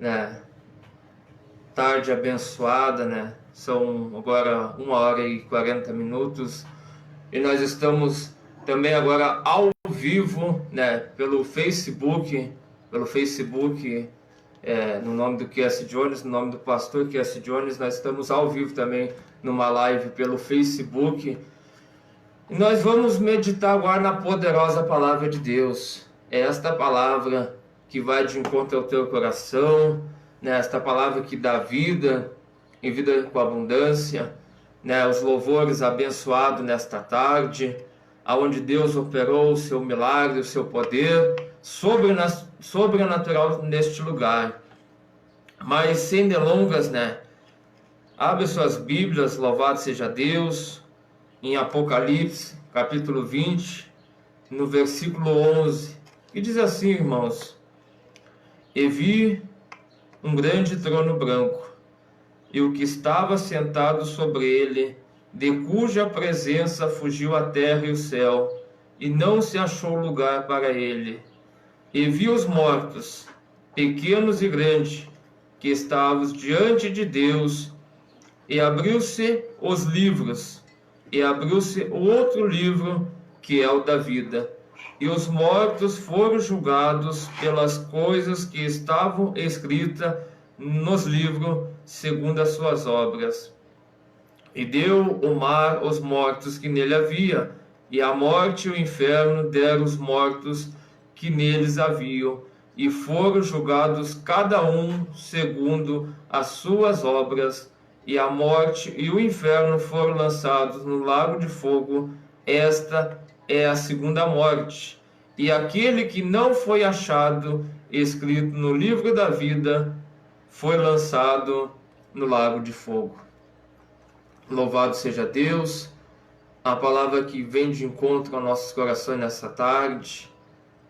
né? Tarde abençoada, né? São agora 1h40 e nós estamos também agora ao vivo, né? Pelo Facebook, no nome do QS Jones, no nome do pastor QS Jones. Nós estamos ao vivo também numa live pelo Facebook. E nós vamos meditar agora na poderosa palavra de Deus. É esta palavra que vai de encontro ao teu coração, né? Esta palavra que dá vida, e vida com abundância, né? Os louvores abençoados nesta tarde, aonde Deus operou o seu milagre, o seu poder sobrenatural neste lugar. Mas sem delongas, né? Abre suas Bíblias, louvado seja Deus, em Apocalipse, capítulo 20, no versículo 11, que diz assim, irmãos: E vi um grande trono branco, e o que estava sentado sobre ele, de cuja presença fugiu a terra e o céu, e não se achou lugar para ele. E vi os mortos, pequenos e grandes, que estavam diante de Deus, e abriu-se os livros, e abriu-se o outro livro, que é o da vida. E os mortos foram julgados pelas coisas que estavam escritas nos livros, segundo as suas obras. E deu o mar os mortos que nele havia, e a morte e o inferno deram os mortos que neles haviam, e foram julgados cada um segundo as suas obras, e a morte e o inferno foram lançados no lago de fogo. Esta é a segunda morte. E aquele que não foi achado escrito no livro da vida foi lançado no lago de fogo. Louvado seja Deus, a palavra que vem de encontro aos nossos corações nessa tarde,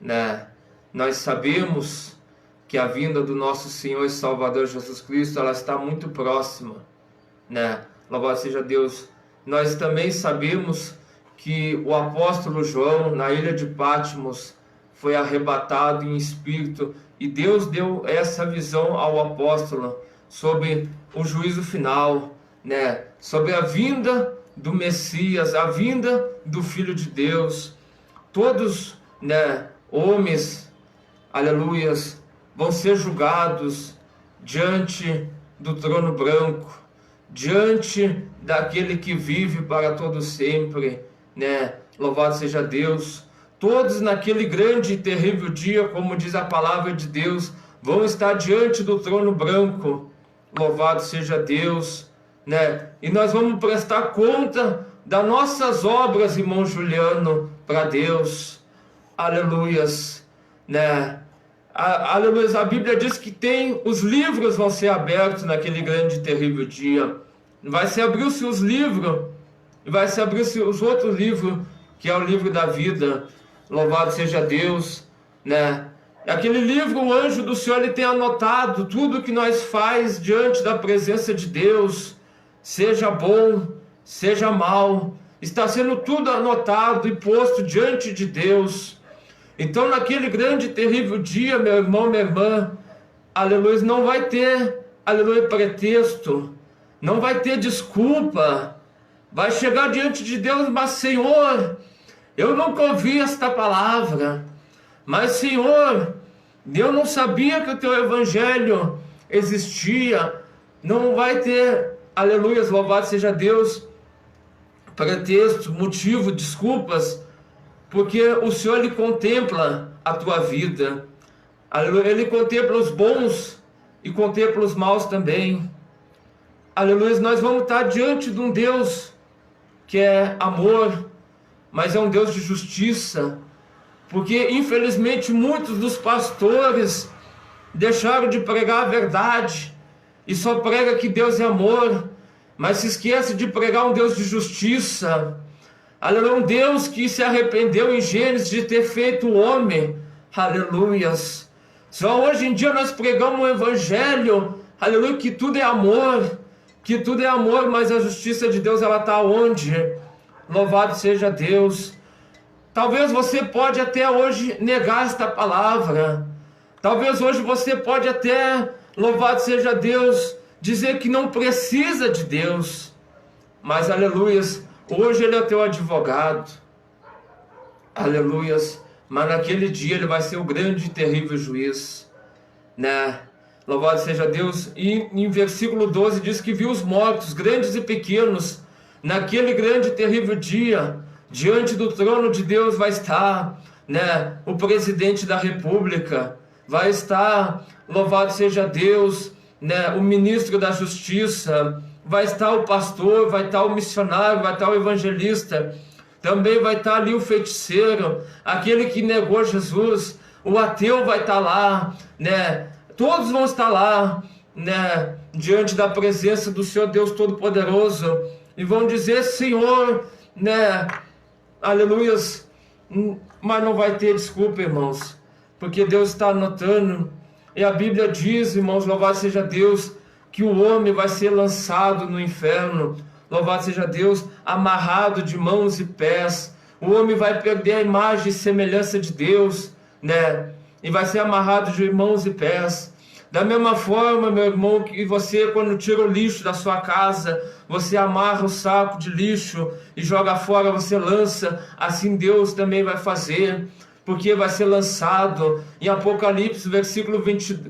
né? Nós sabemos que a vinda do nosso Senhor e Salvador Jesus Cristo, ela está muito próxima, né? Louvado seja Deus. Nós também sabemos que o apóstolo João, na ilha de Patmos, foi arrebatado em espírito, e Deus deu essa visão ao apóstolo sobre o juízo final, né? Sobre a vinda do Messias, a vinda do Filho de Deus. Todos, né, homens, aleluias, vão ser julgados diante do trono branco, diante daquele que vive para todo sempre, né? Louvado seja Deus. Todos naquele grande e terrível dia, como diz a palavra de Deus, vão estar diante do trono branco. Louvado seja Deus, né? E nós vamos prestar conta das nossas obras, irmão Juliano, para Deus. Aleluias, né? Aleluia. A Bíblia diz que os livros vão ser abertos naquele grande e terrível dia. Vai se abrir-se os livros, e vai se abrir-se os outros livros, que é o livro da vida. Louvado seja Deus, né? Aquele livro, o anjo do Senhor, ele tem anotado tudo que nós faz diante da presença de Deus, seja bom, seja mal, está sendo tudo anotado e posto diante de Deus. Então, naquele grande e terrível dia, meu irmão, minha irmã, aleluia, não vai ter, aleluia, pretexto, não vai ter desculpa. Vai chegar diante de Deus, mas Senhor, eu nunca ouvi esta palavra, mas Senhor, eu não sabia que o teu evangelho existia. Não vai ter, aleluia, louvado seja Deus, pretexto, motivo, desculpas, porque o Senhor, ele contempla a tua vida, aleluia, ele contempla os bons e contempla os maus também. Aleluia, nós vamos estar diante de um Deus que é amor, mas é um Deus de justiça, porque infelizmente muitos dos pastores deixaram de pregar a verdade e só prega que Deus é amor, mas se esquece de pregar um Deus de justiça. Aleluia, um Deus que se arrependeu em Gênesis de ter feito o homem. Aleluias. Só hoje em dia nós pregamos um evangelho, aleluia, que tudo é amor, mas a justiça de Deus, ela está onde? Louvado seja Deus. Talvez você pode até hoje negar esta palavra. Talvez hoje você pode até, louvado seja Deus, dizer que não precisa de Deus, mas aleluias, hoje Ele é o teu advogado, aleluias, mas naquele dia Ele vai ser o grande e terrível juiz, né? Louvado seja Deus. E em versículo 12 diz que viu os mortos, grandes e pequenos, naquele grande e terrível dia, diante do trono de Deus vai estar, né, o presidente da república, vai estar, louvado seja Deus, né, o ministro da justiça, vai estar o pastor, vai estar o missionário, vai estar o evangelista, também vai estar ali o feiticeiro, aquele que negou Jesus, o ateu vai estar lá, né, todos vão estar lá, né, diante da presença do Senhor Deus Todo-Poderoso, e vão dizer: Senhor, né, aleluias, mas não vai ter desculpa, irmãos, porque Deus está anotando, e a Bíblia diz, irmãos, louvado seja Deus, que o homem vai ser lançado no inferno, louvado seja Deus, amarrado de mãos e pés, o homem vai perder a imagem e semelhança de Deus, né, e vai ser amarrado de mãos e pés. Da mesma forma, meu irmão, que você, quando tira o lixo da sua casa, você amarra o saco de lixo e joga fora, você lança, assim Deus também vai fazer, porque vai ser lançado em Apocalipse,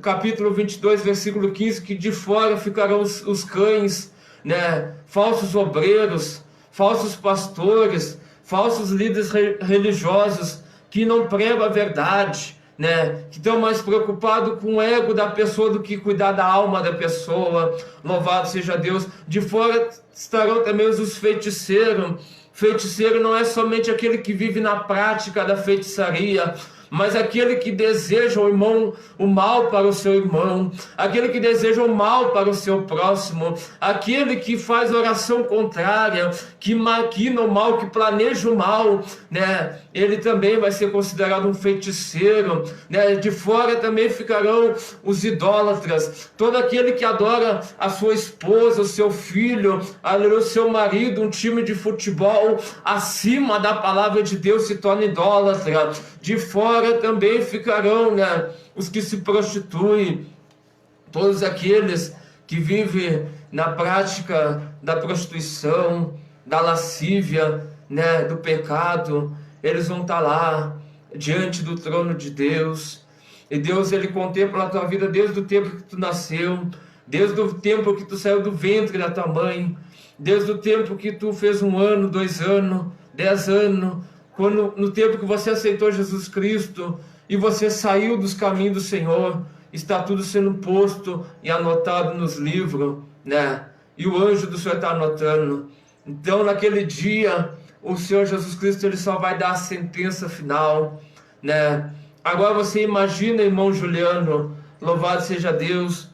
capítulo 22, versículo 15, que de fora ficarão os cães, né? Falsos obreiros, falsos pastores, falsos líderes religiosos, que não pregam a verdade, né, que estão mais preocupados com o ego da pessoa do que cuidar da alma da pessoa. Louvado seja Deus. De fora estarão também os feiticeiros. Feiticeiro não é somente aquele que vive na prática da feitiçaria, mas aquele que deseja o irmão, o mal para o seu irmão, aquele que deseja o mal para o seu próximo, aquele que faz oração contrária, que maquina o mal, que planeja o mal, né? Ele também vai ser considerado um feiticeiro, né? De fora também ficarão os idólatras, todo aquele que adora a sua esposa, o seu filho, o seu marido, um time de futebol acima da palavra de Deus, se torna idólatra. De fora também ficarão, né, os que se prostituem, todos aqueles que vivem na prática da prostituição, da lascívia, né, do pecado. Eles vão estar lá diante do trono de Deus, e Deus, ele contempla a tua vida desde o tempo que tu nasceu, desde o tempo que tu saiu do ventre da tua mãe, desde o tempo que tu fez 1 ano, 2 anos, 10 anos, no tempo que você aceitou Jesus Cristo e você saiu dos caminhos do Senhor, está tudo sendo posto e anotado nos livros, né? E o anjo do Senhor está anotando. Então, naquele dia, o Senhor Jesus Cristo, ele só vai dar a sentença final, né? Agora você imagina, irmão Juliano, louvado seja Deus,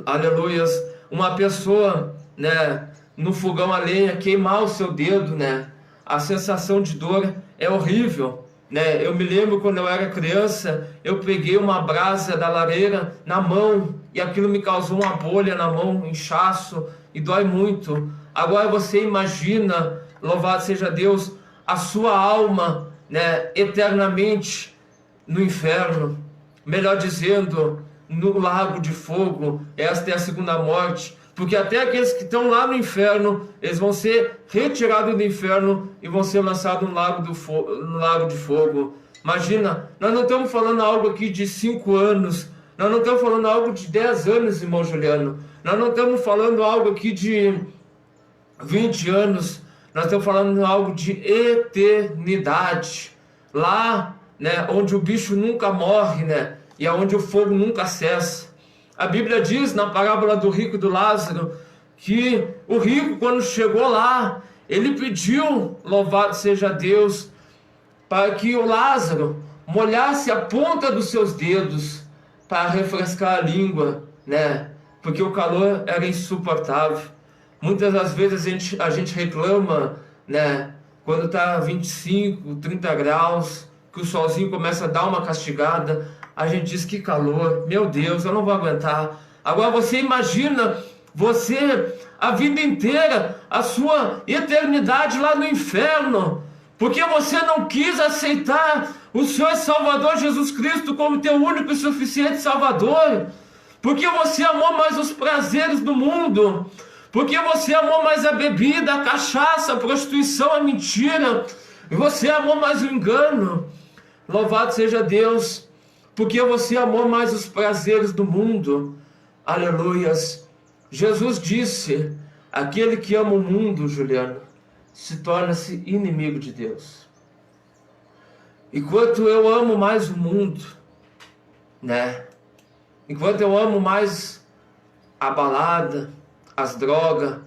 aleluias, uma pessoa, né, no fogão a lenha, queimar o seu dedo, né? A sensação de dor é horrível, né? Eu me lembro quando eu era criança, eu peguei uma brasa da lareira na mão e aquilo me causou uma bolha na mão, um inchaço, e dói muito. Agora você imagina, louvado seja Deus, a sua alma, né, eternamente no inferno, melhor dizendo, no lago de fogo. Esta é a segunda morte, porque até aqueles que estão lá no inferno, eles vão ser retirados do inferno e vão ser lançados no lago de fogo. Imagina, nós não estamos falando algo aqui de 5 anos, nós não estamos falando algo de 10 anos, irmão Juliano, nós não estamos falando algo aqui de 20 anos, nós estamos falando algo de eternidade, lá, né, onde o bicho nunca morre, né, e aonde o fogo nunca cessa. A Bíblia diz na parábola do rico e do Lázaro que o rico, quando chegou lá, ele pediu, louvado seja Deus, para que o Lázaro molhasse a ponta dos seus dedos para refrescar a língua, né? Porque o calor era insuportável. Muitas das vezes a gente reclama, né? Quando está 25, 30 graus, que o solzinho começa a dar uma castigada, a gente diz: que calor, meu Deus, eu não vou aguentar. Agora você imagina, você, a vida inteira, a sua eternidade lá no inferno, porque você não quis aceitar o Senhor Salvador Jesus Cristo como teu único e suficiente Salvador, porque você amou mais os prazeres do mundo, porque você amou mais a bebida, a cachaça, a prostituição, a mentira, e você amou mais o engano. Louvado seja Deus, porque você amou mais os prazeres do mundo. Aleluias. Jesus disse: aquele que ama o mundo, Juliano, se torna-se inimigo de Deus. Enquanto eu amo mais o mundo, enquanto eu amo mais a balada, as drogas,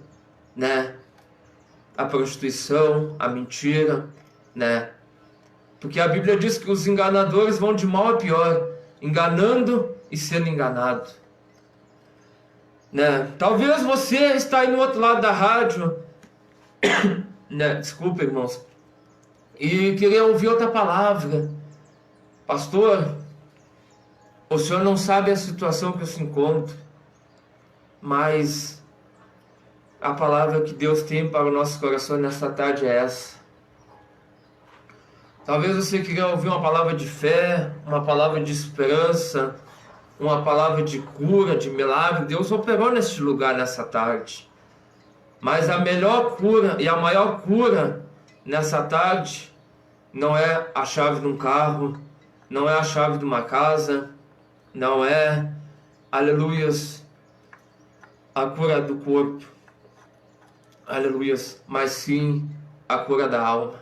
a prostituição, a mentira, porque a Bíblia diz que os enganadores vão de mal a pior, enganando e sendo enganado. Talvez você está aí no outro lado da rádio, desculpa, irmãos, e queria ouvir outra palavra. Pastor, o senhor não sabe a situação que eu se encontro, mas a palavra que Deus tem para o nosso coração nessa tarde é essa. Talvez você queria ouvir uma palavra de fé, uma palavra de esperança, uma palavra de cura, de milagre. Deus operou neste lugar nessa tarde. Mas a melhor cura e a maior cura nessa tarde não é a chave de um carro, não é a chave de uma casa, não é, aleluias, a cura do corpo, aleluias, mas sim a cura da alma.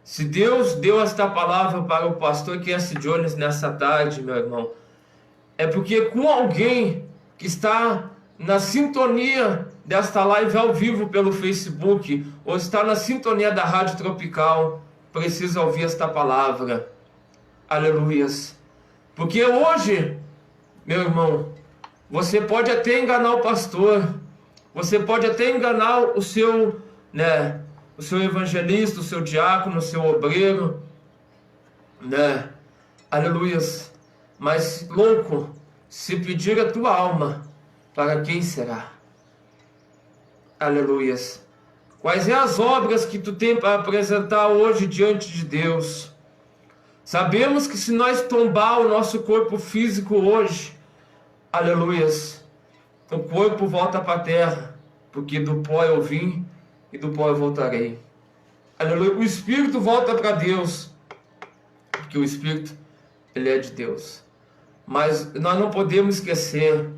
Se Deus deu esta palavra para o pastor Casey Jones nessa tarde, meu irmão, é porque com alguém que está na sintonia desta live ao vivo pelo Facebook, ou está na sintonia da Rádio Tropical, precisa ouvir esta palavra. Aleluias. Porque hoje, meu irmão, você pode até enganar o pastor, você pode até enganar o seu, o seu evangelista, o seu diácono, o seu obreiro, aleluias. Mas, louco, se pedir a tua alma, para quem será? Aleluias. Quais são as obras que tu tem para apresentar hoje diante de Deus? Sabemos que se nós tombar o nosso corpo físico hoje, aleluias, o corpo volta para a terra, porque do pó eu vim e do pó eu voltarei. Aleluia. O espírito volta para Deus, porque o espírito, ele é de Deus. Mas nós não podemos esquecer,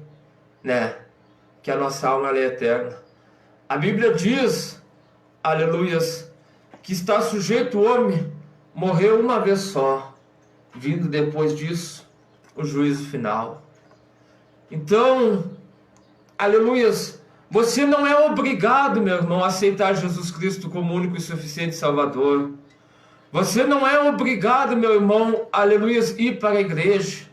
que a nossa alma ela é eterna. A Bíblia diz, aleluias, que está sujeito o homem, morreu uma vez só, vindo depois disso o juízo final. Então, aleluias, você não é obrigado, meu irmão, a aceitar Jesus Cristo como único e suficiente Salvador. Você não é obrigado, meu irmão, aleluias, ir para a igreja.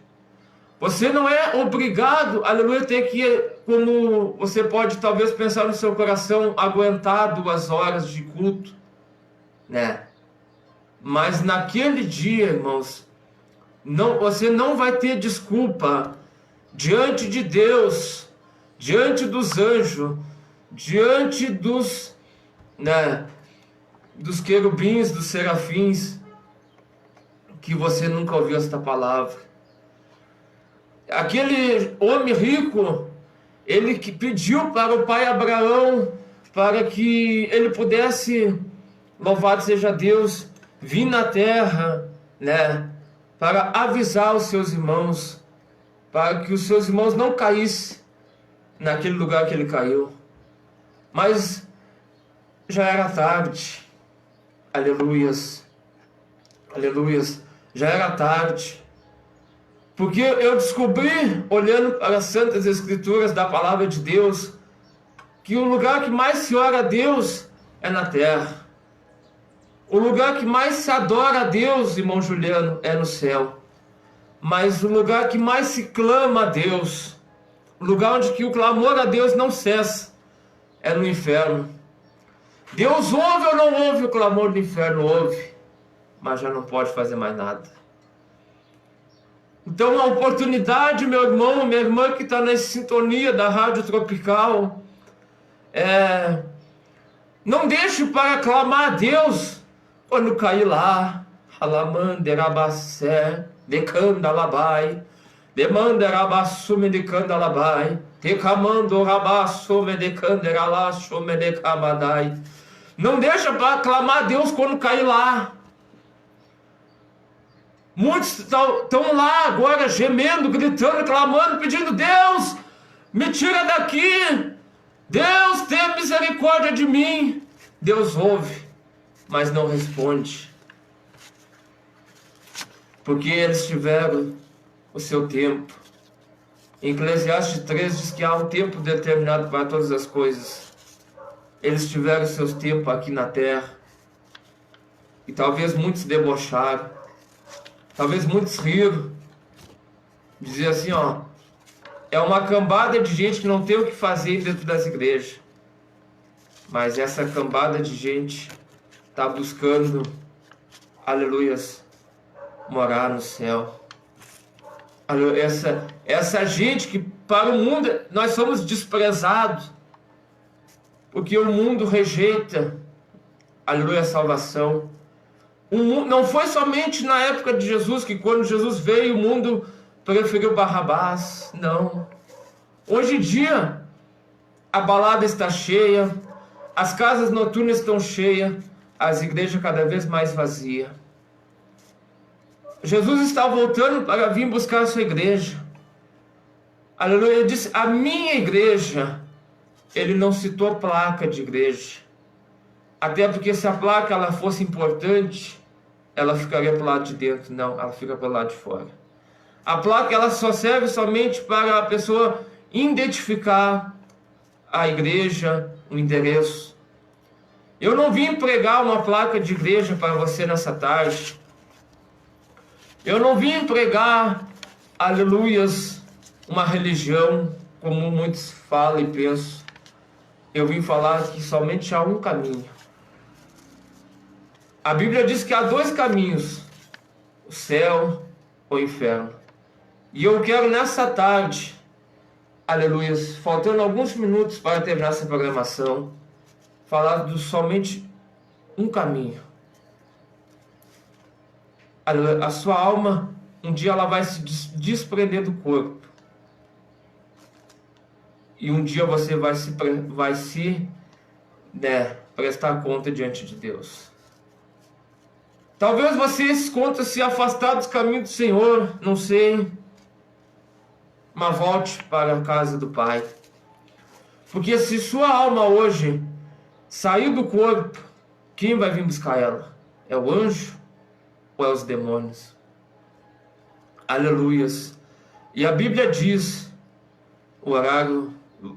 Você não é obrigado, aleluia, ter que, como você pode talvez pensar no seu coração, aguentar 2 horas de culto, Mas naquele dia, irmãos, você não vai ter desculpa diante de Deus, diante dos anjos, diante dos querubins, dos serafins, que você nunca ouviu esta palavra. Aquele homem rico, ele que pediu para o pai Abraão, para que ele pudesse, louvado seja Deus, vir na terra, para avisar os seus irmãos, para que os seus irmãos não caíssem naquele lugar que ele caiu. Mas já era tarde, aleluias, aleluias, já era tarde. Porque eu descobri, olhando para as Santas Escrituras da Palavra de Deus, que o lugar que mais se ora a Deus é na terra. O lugar que mais se adora a Deus, irmão Juliano, é no céu. Mas o lugar que mais se clama a Deus, o lugar onde que o clamor a Deus não cessa, é no inferno. Deus ouve ou não ouve o clamor do inferno? Ouve, mas já não pode fazer mais nada. Então a oportunidade, meu irmão, minha irmã que está na sintonia da Rádio Tropical, não deixe para clamar a Deus quando cair lá, alamanderabacé, decandalabai. Demanda rabaço medicanda labai. Tecamando rabaço medicanda ralaço medicabadai. Não deixa para clamar a Deus quando cair lá. Muitos estão lá agora gemendo, gritando, clamando, pedindo: Deus, me tira daqui. Deus, tenha misericórdia de mim. Deus ouve, mas não responde. Porque eles tiveram o seu tempo. Em Eclesiastes 3 diz que há um tempo determinado para todas as coisas. Eles tiveram seus tempos aqui na terra. E talvez muitos debocharam. Talvez muitos riram. Dizia assim, ó: é uma cambada de gente que não tem o que fazer dentro das igrejas. Mas essa cambada de gente está buscando, aleluias, morar no céu. Essa gente que para o mundo nós somos desprezados, porque o mundo rejeita, aleluia, a salvação. O mundo, não foi somente na época de Jesus, que quando Jesus veio o mundo preferiu Barrabás, não. Hoje em dia a balada está cheia, as casas noturnas estão cheias, as igrejas cada vez mais vazias. Jesus está voltando para vir buscar a sua igreja. Aleluia. Ele disse: a minha igreja. Ele não citou placa de igreja. Até porque se a placa ela fosse importante, ela ficaria para o lado de dentro. Não, ela fica para o lado de fora. A placa ela só serve somente para a pessoa identificar a igreja, o endereço. Eu não vim pregar uma placa de igreja para você nessa tarde. Eu não vim pregar, aleluias, uma religião, como muitos falam e pensam. Eu vim falar que somente há um caminho. A Bíblia diz que há dois caminhos: o céu ou o inferno. E eu quero nessa tarde, aleluias, faltando alguns minutos para terminar essa programação, falar de somente um caminho. A sua alma, um dia ela vai se desprender do corpo. E um dia você vai se prestar conta diante de Deus. Talvez você esconda se afastar dos caminhos do Senhor, não sei. Mas volte para a casa do Pai. Porque se sua alma hoje sair do corpo, quem vai vir buscar ela? É o anjo ou é os demônios? Aleluias. E a Bíblia diz, o horário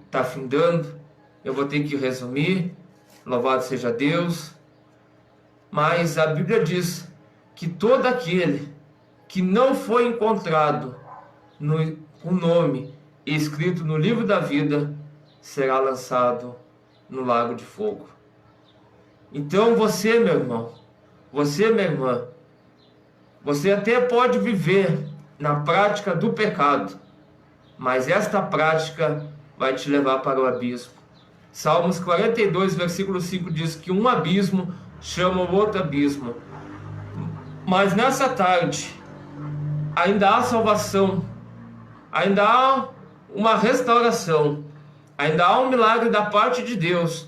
está findando, eu vou ter que resumir, louvado seja Deus, mas a Bíblia diz que todo aquele que não foi encontrado com o nome escrito no livro da vida será lançado no lago de fogo. Então você, meu irmão, você, minha irmã, você até pode viver na prática do pecado, mas esta prática vai te levar para o abismo. Salmos 42, versículo 5 diz que um abismo chama o outro abismo. Mas nessa tarde, ainda há salvação, ainda há uma restauração, ainda há um milagre da parte de Deus.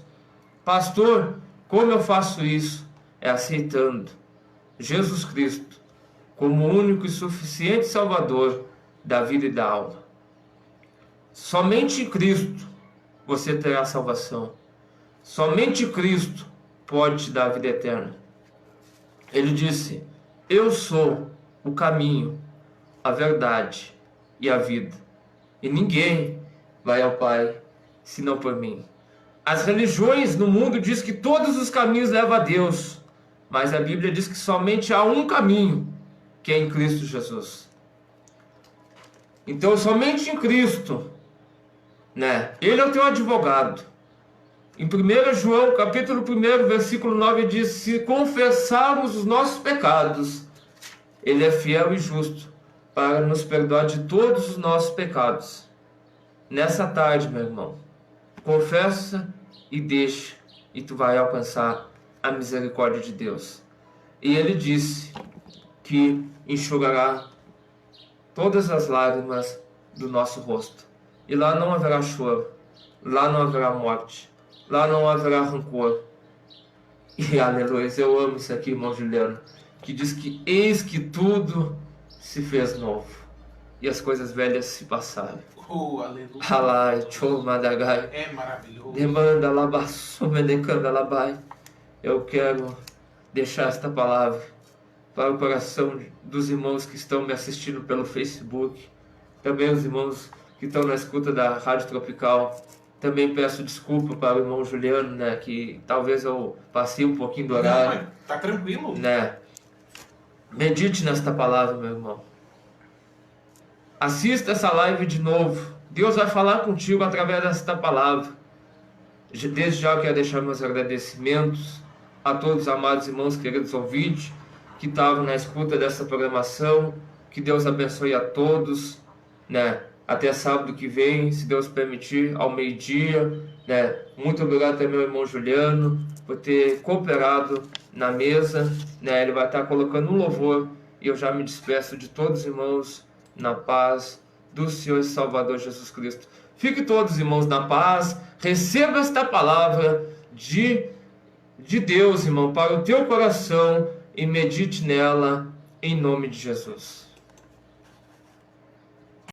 Pastor, como eu faço isso? É aceitando Jesus Cristo como o único e suficiente Salvador da vida e da alma. Somente em Cristo você terá salvação. Somente Cristo pode te dar a vida eterna. Ele disse: eu sou o caminho, a verdade e a vida. E ninguém vai ao Pai senão por mim. As religiões no mundo dizem que todos os caminhos levam a Deus. Mas a Bíblia diz que somente há um caminho, que é em Cristo Jesus. Então somente em Cristo, Ele é o teu advogado. Em 1 João, capítulo 1, versículo 9, diz: se confessarmos os nossos pecados, Ele é fiel e justo para nos perdoar de todos os nossos pecados. Nessa tarde, meu irmão, confessa e deixa, e tu vai alcançar a misericórdia de Deus. E Ele disse que enxugará todas as lágrimas do nosso rosto. E lá não haverá choro, lá não haverá morte, lá não haverá rancor. E aleluia, eu amo isso aqui, irmão Juliano, que diz que eis que tudo se fez novo e as coisas velhas se passaram. Oh, aleluia. Alai, tchou, madagai. É maravilhoso. Demanda labaço, medecanda labai. Eu quero deixar esta palavra para o coração dos irmãos que estão me assistindo pelo Facebook, também os irmãos que estão na escuta da Rádio Tropical. Também peço desculpa para o irmão Juliano, né, que talvez eu passei um pouquinho do horário. Não, tá tranquilo. Né? Medite nesta palavra, meu irmão. Assista essa live de novo. Deus vai falar contigo através desta palavra. Desde já eu quero deixar meus agradecimentos a todos os amados irmãos, queridos ouvintes, que estavam na escuta dessa programação. Que Deus abençoe a todos, né? Até sábado que vem, se Deus permitir, ao meio-dia, né? Muito obrigado também ao irmão Juliano por ter cooperado na mesa, né? Ele vai estar colocando um louvor e eu já me despeço de todos os irmãos na paz do Senhor e Salvador Jesus Cristo. Fiquem todos, irmãos, na paz. Receba esta palavra de Deus, irmão, para o teu coração e medite nela em nome de Jesus.